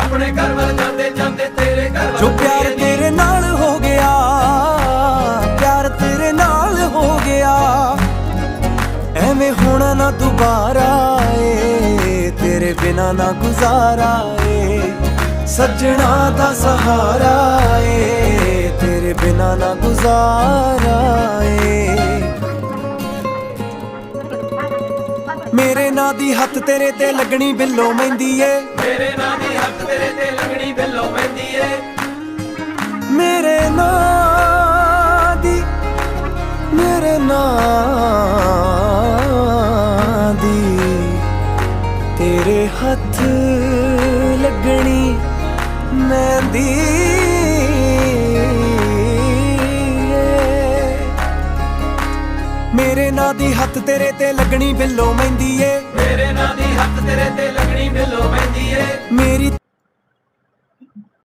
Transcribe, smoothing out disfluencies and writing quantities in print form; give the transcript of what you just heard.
ਆਪਣੇ ਘਰ ਵੱਲ ਜਾਂਦੇ ਜਾਂਦੇ ਤੇਰੇ ਘਰ ਵੱਲ ਜੋ ਪਿਆਰ ਤੇਰੇ ਨਾਲ ਹੋ ਗਿਆ, ਪਿਆਰ ਤੇਰੇ ਨਾਲ ਹੋ ਗਿਆ, ਐਵੇਂ ਹੋਣਾ ਨਾ ਦੁਬਾਰਾ ਏ, ਤੇਰੇ ਬਿਨਾ ਨਾ ਗੁਜ਼ਾਰਾ ਏ, ਸੱਜਣਾ ਦਾ ਸਹਾਰਾ ਏ, ਤੇਰੇ ਬਿਨਾ ਨਾ ਗੁਜ਼ਾਰਾ ਏ। ਮੇਰੇ ਨਾਂ ਦੀ ਹੱਥ ਤੇਰੇ ਤੇ ਲੱਗਣੀ ਬਿੱਲੋ ਮਹਿੰਦੀ ਏ, ਮੇਰੇ ਨਾਂ ਦੀ ਹੱਥ ਤੇਰੇ ਤੇ ਲੱਗਣੀ ਬਿੱਲੋ ਮਹਿੰਦੀ ਏ, ਮੇਰੇ ਨਾਂ ਦੀ, ਮੇਰੇ ਨਾਂ ਦੀ ਤੇਰੇ ਹੱਥ ਲੱਗਣੀ ਮਹਿੰਦੀ ਏ। ਮੇਰੇ ਨਾਂ ਦੀ ਹੱਥ ਤੇਰੇ ਤੇ ਲੱਗਣੀ ਬਿੱਲੋ ਮਹਿੰਦੀ ਏ, ਮੇਰੇ ਨਾਂ ਦੀ ਹੱਥ ਤੇਰੇ ਤੇ ਲੱਗਣੀ ਬਿੱਲੋ ਮਹਿੰਦੀ ਏ, ਮੇਰੀ